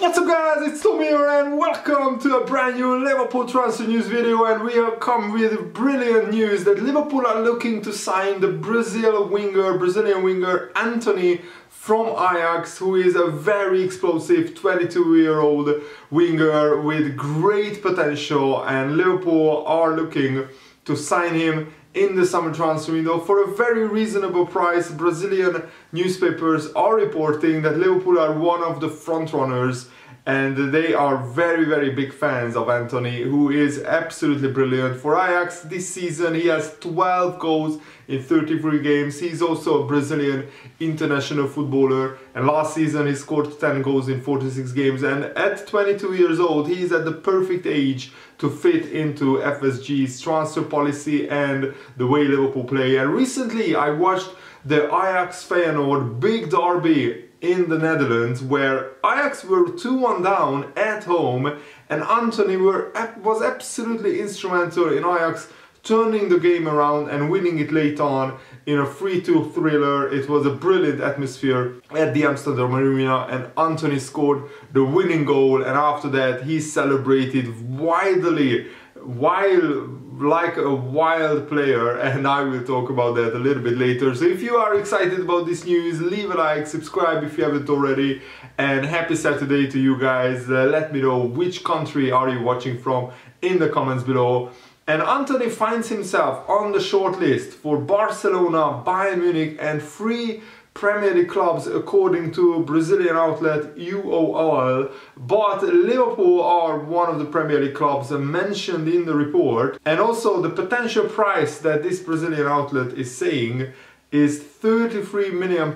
What's up guys, it's Tommy here and welcome to a brand new Liverpool transfer news video, and we have come with brilliant news that Liverpool are looking to sign the Brazilian winger Antony from Ajax, who is a very explosive 22-year-old winger with great potential, and Liverpool are looking to sign him in the summer transfer window for a very reasonable price. Brazilian newspapers are reporting that Liverpool are one of the front runners, and they are very big fans of Antony, who is absolutely brilliant. For Ajax this season he has 12 goals in 33 games. He's also a Brazilian international footballer, and last season he scored 10 goals in 46 games, and at 22 years old he is at the perfect age to fit into FSG's transfer policy and the way Liverpool play. And recently I watched the Ajax Feyenoord big derby in the Netherlands, where Ajax were 2-1 down at home, and Antony was absolutely instrumental in Ajax turning the game around and winning it late on in a 3-2 thriller. It was a brilliant atmosphere at the Amsterdam Arena, and Antony scored the winning goal, and after that he celebrated wildly, like a wild player, and I will talk about that a little bit later. So if you are excited about this news, leave a like, subscribe if you haven't already, and happy Saturday to you guys. Let me know which country are you watching from in the comments below. And Antony finds himself on the shortlist for Barcelona, Bayern Munich and 3 Premier League clubs according to Brazilian outlet UOL, but Liverpool are one of the Premier League clubs mentioned in the report, and also the potential price that this Brazilian outlet is saying is £33 million,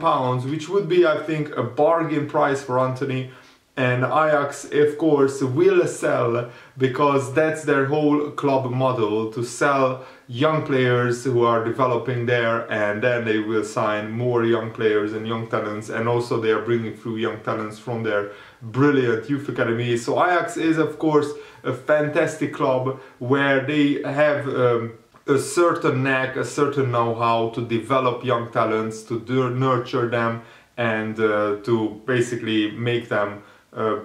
which would be, I think, a bargain price for Antony. And Ajax, of course, will sell, because that's their whole club model, to sell young players who are developing there, and then they will sign more young players and young talents, and also they are bringing through young talents from their brilliant youth academy. So Ajax is, of course, a fantastic club where they have a certain knack, a certain know-how to develop young talents, to nurture them, and to basically make them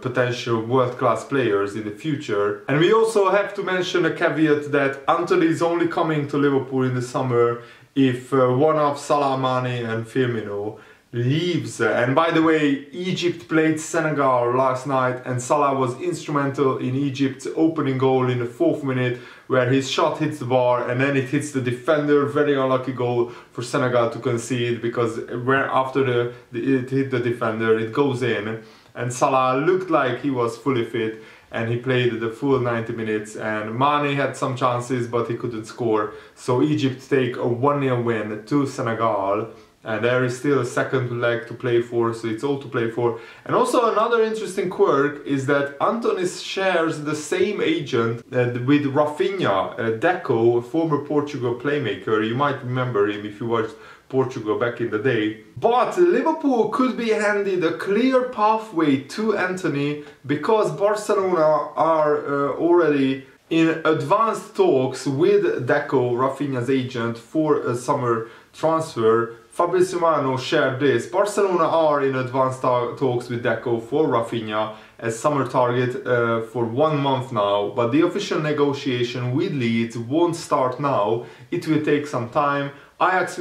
potential world-class players in the future. And we also have to mention a caveat that Antony is only coming to Liverpool in the summer if one of Salah, Mane and Firmino leaves. And by the way, Egypt played Senegal last night, and Salah was instrumental in Egypt's opening goal in the 4th minute, where his shot hits the bar and then it hits the defender. Very unlucky goal for Senegal to concede, because after it hit the defender it goes in. And Salah looked like he was fully fit, and he played the full 90 minutes, and Mane had some chances but he couldn't score. So Egypt take a 1-0 win to Senegal, and there is still a second leg to play for, so it's all to play for. And also another interesting quirk is that Antony shares the same agent with Rafinha, Deco, former Portugal playmaker. You might remember him if you watched Portugal back in the day. But Liverpool could be handed a clear pathway to Antony, because Barcelona are already in advanced talks with Deco, Rafinha's agent, for a summer transfer. Fabrizio Romano shared this. Barcelona are in advanced talks with Deco for Rafinha as summer target for 1 month now, but the official negotiation with Leeds won't start now. It will take some time. Ajax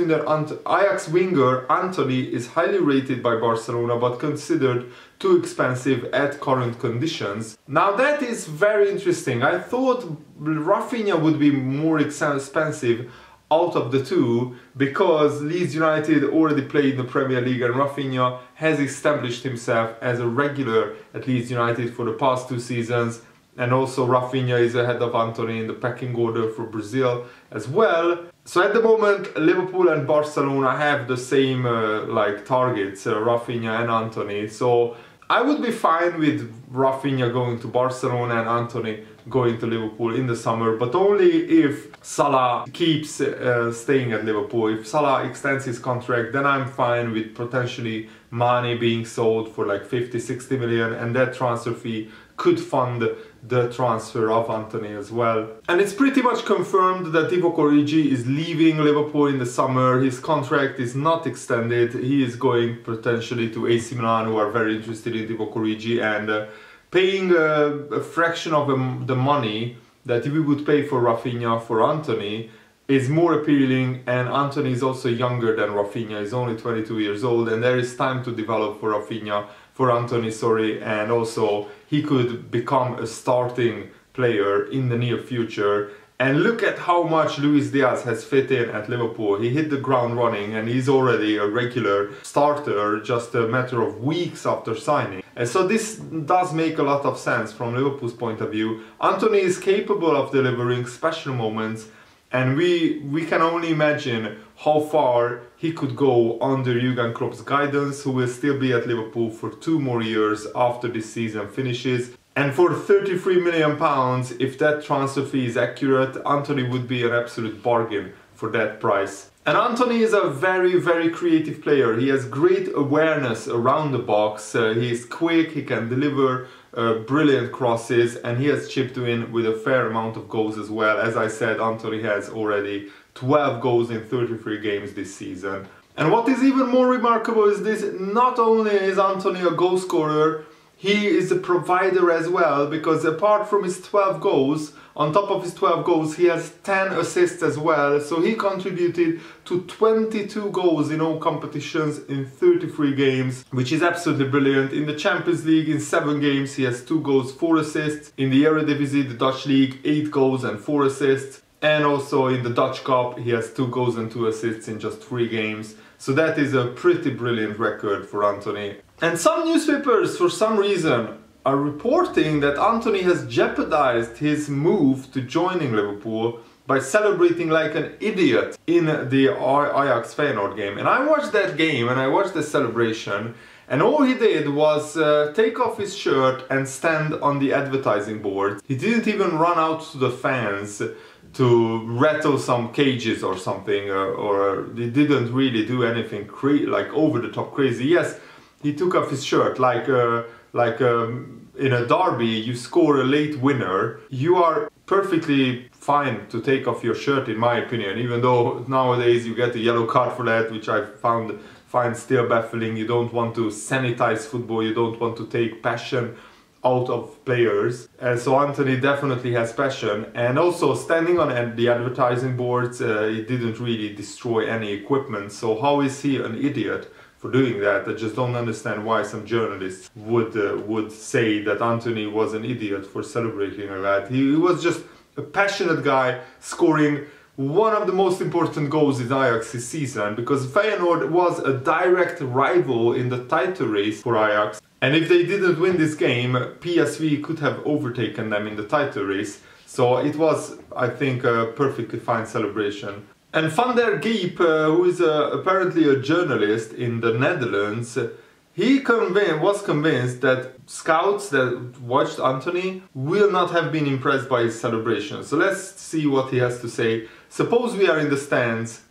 winger Antony is highly rated by Barcelona, but considered too expensive at current conditions. Now that is very interesting. I thought Rafinha would be more expensive out of the two, because Leeds United already played in the Premier League, and Rafinha has established himself as a regular at Leeds United for the past 2 seasons. And also Rafinha is ahead of Antony in the pecking order for Brazil as well. So at the moment Liverpool and Barcelona have the same targets, Rafinha and Antony. So I would be fine with Rafinha going to Barcelona and Antony going to Liverpool in the summer, but only if Salah keeps staying at Liverpool. If Salah extends his contract, then I'm fine with potentially Mane being sold for like 50-60 million, and that transfer fee could fund the transfer of Antony as well. And it's pretty much confirmed that Divock Origi is leaving Liverpool in the summer. His contract is not extended. He is going potentially to AC Milan, who are very interested in Divock Origi, and paying a fraction of the money that we would pay for Rafinha for Antony is more appealing, and Antony is also younger than Rafinha. He's only 22 years old, and there is time to develop for Antony, and also he could become a starting player in the near future. And look at how much Luis Diaz has fit in at Liverpool. He hit the ground running and he's already a regular starter just a matter of weeks after signing. And so this does make a lot of sense from Liverpool's point of view. Antony is capable of delivering special moments, and we can only imagine how far he could go under Jurgen Klopp's guidance, who will still be at Liverpool for 2 more years after this season finishes. And for £33 million, if that transfer fee is accurate, Antony would be an absolute bargain for that price. And Antony is a very, very creative player. He has great awareness around the box. He is quick, he can deliver brilliant crosses, and he has chipped in with a fair amount of goals as well. As I said, Antony has already 12 goals in 33 games this season. And what is even more remarkable is this: not only is Antony a goal scorer, he is a provider as well, because apart from his 12 goals, on top of his 12 goals, he has 10 assists as well. So he contributed to 22 goals in all competitions in 33 games, which is absolutely brilliant. In the Champions League, in 7 games, he has 2 goals, 4 assists. In the Eredivisie, the Dutch league, 8 goals and 4 assists. And also in the Dutch Cup, he has 2 goals and 2 assists in just 3 games. So that is a pretty brilliant record for Antony. And some newspapers, for some reason, are reporting that Antony has jeopardized his move to joining Liverpool by celebrating like an idiot in the Ajax Feyenoord game. And I watched that game and I watched the celebration, and all he did was take off his shirt and stand on the advertising board. He didn't even run out to the fans to rattle some cages or something, or he didn't really do anything like over the top crazy. Yes, he took off his shirt like in a derby. You score a late winner, you are perfectly fine to take off your shirt, in my opinion, even though nowadays you get a yellow card for that, which I find still baffling. You don't want to sanitize football, you don't want to take passion out of players. And so Antony definitely has passion, and also standing on the advertising boards, he didn't really destroy any equipment. So how is he an idiot for doing that? I just don't understand why some journalists would say that Antony was an idiot for celebrating like that. He was just a passionate guy scoring one of the most important goals in Ajax this season, because Feyenoord was a direct rival in the title race for Ajax. And if they didn't win this game, PSV could have overtaken them in the title race. So it was, I think, a perfectly fine celebration. And Van der Geep, who is apparently a journalist in the Netherlands, he was convinced that scouts that watched Antony will not have been impressed by his celebration. So let's see what he has to say. Suppose we are in the stands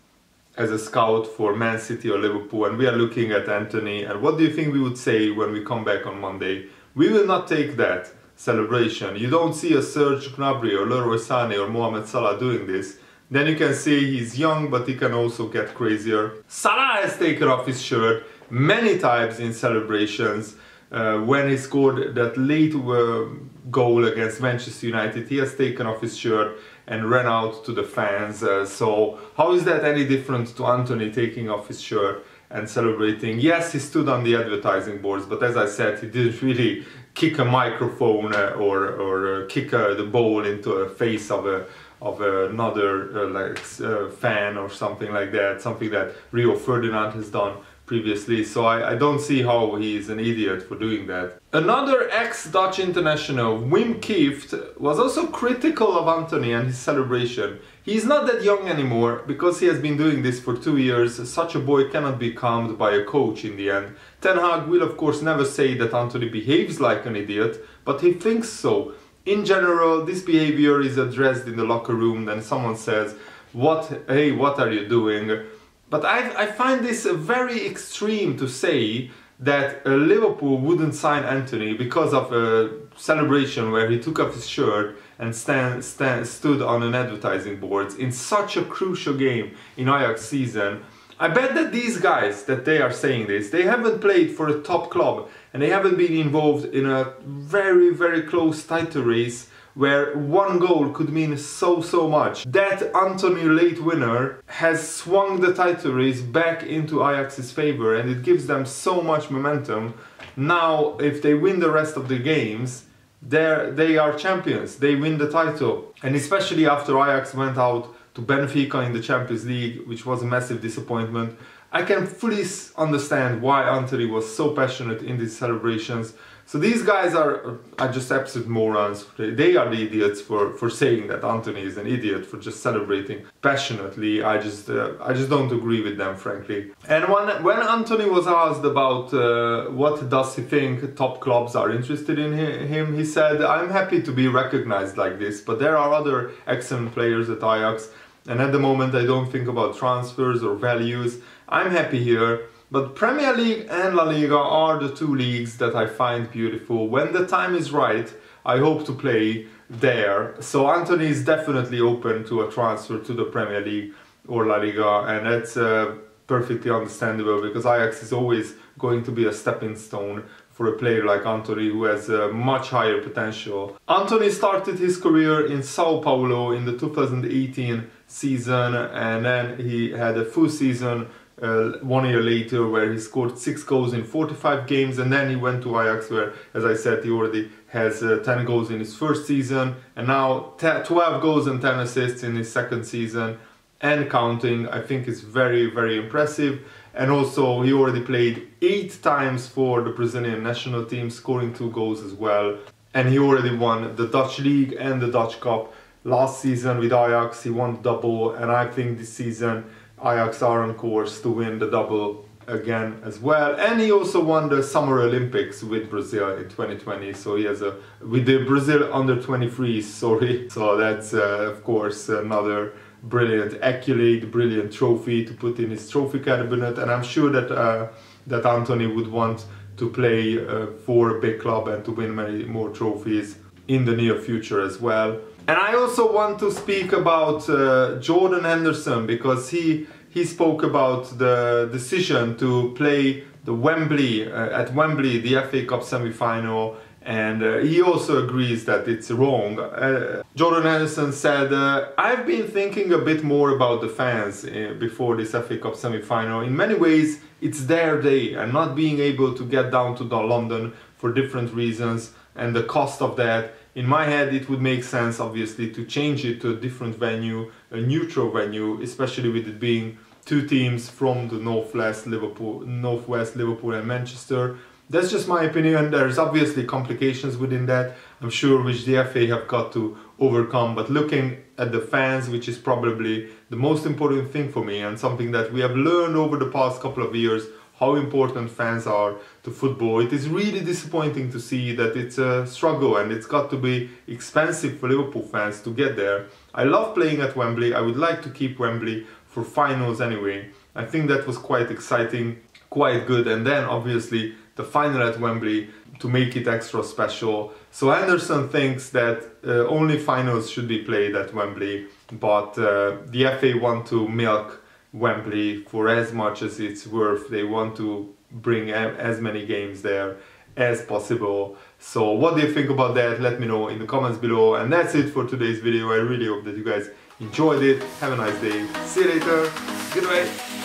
as a scout for Man City or Liverpool, and we are looking at Antony, and what do you think we would say when we come back on Monday? We will not take that celebration. You don't see a Serge Gnabry or Leroy Sané or Mohamed Salah doing this. Then you can say he's young, but he can also get crazier. Salah has taken off his shirt many times in celebrations. When he scored that late goal against Manchester United, he has taken off his shirt and ran out to the fans. So how is that any different to Antony taking off his shirt and celebrating? Yes, he stood on the advertising boards, but as I said, he didn't really kick a microphone or kick the ball into the face of another fan or something like that, something that Rio Ferdinand has done previously. So I don't see how he is an idiot for doing that. Another ex-Dutch international, Wim Kieft, was also critical of Antony and his celebration. He's not that young anymore, because he has been doing this for 2 years. Such a boy cannot be calmed by a coach in the end. Ten Hag will of course never say that Antony behaves like an idiot, but he thinks so. In general, this behavior is addressed in the locker room, then someone says, hey, what are you doing? But I find this very extreme to say that Liverpool wouldn't sign Antony because of a celebration where he took off his shirt and stood on an advertising board in such a crucial game in Ajax season. I bet that these guys that they are saying this, they haven't played for a top club and they haven't been involved in a very, very close title race where one goal could mean so much. That Antony late winner has swung the title race back into Ajax's favor, and it gives them so much momentum. Now, if they win the rest of the games, they are champions, they win the title. And especially after Ajax went out to Benfica in the Champions League, which was a massive disappointment, I can fully understand why Antony was so passionate in these celebrations. So these guys are just absolute morons. They are the idiots for saying that Antony is an idiot for just celebrating passionately. I just don't agree with them, frankly. And when Antony was asked about what does he think top clubs are interested in him, he said, "I'm happy to be recognized like this, but there are other excellent players at Ajax, and at the moment I don't think about transfers or values. I'm happy here. But Premier League and La Liga are the two leagues that I find beautiful. When the time is right, I hope to play there." So Antony is definitely open to a transfer to the Premier League or La Liga, and that's perfectly understandable, because Ajax is always going to be a stepping stone for a player like Antony, who has a much higher potential. Antony started his career in Sao Paulo in the 2018 season, and then he had a full season 1 year later where he scored 6 goals in 45 games, and then he went to Ajax where, as I said, he already has 10 goals in his first season, and now 12 goals and 10 assists in his second season and counting. I think is very, very impressive. And also he already played 8 times for the Brazilian national team, scoring 2 goals as well. And he already won the Dutch League and the Dutch Cup. Last season with Ajax he won the double, and I think this season Ajax are on course to win the double again as well. And he also won the Summer Olympics with Brazil in 2020, so he has with the Brazil under 23s, sorry. So that's of course another brilliant accolade, brilliant trophy to put in his trophy cabinet, and I'm sure that that Antony would want to play for a big club and to win many more trophies in the near future as well. And I also want to speak about Jordan Henderson, because he spoke about the decision to play the Wembley at Wembley, the FA Cup semi-final, and he also agrees that it's wrong. Jordan Henderson said, "I've been thinking a bit more about the fans before this FA Cup semi-final. In many ways, it's their day, and not being able to get down to London for different reasons and the cost of that. In my head, it would make sense, obviously, to change it to a different venue, a neutral venue, especially with it being 2 teams from the Northwest, Liverpool and Manchester. That's just my opinion. There's obviously complications within that, I'm sure, which the FA have got to overcome. But looking at the fans, which is probably the most important thing for me, and something that we have learned over the past couple of years, how important fans are to football. It is really disappointing to see that it's a struggle, and it's got to be expensive for Liverpool fans to get there. I love playing at Wembley. I would like to keep Wembley for finals anyway. I think that was quite exciting, quite good, and then obviously the final at Wembley to make it extra special." So Henderson thinks that only finals should be played at Wembley, but the FA want to milk Wembley for as much as it's worth. They want to bring as many games there as possible. So what do you think about that? Let me know in the comments below. And that's it for today's video. I really hope that you guys enjoyed it. Have a nice day. See you later. Goodbye.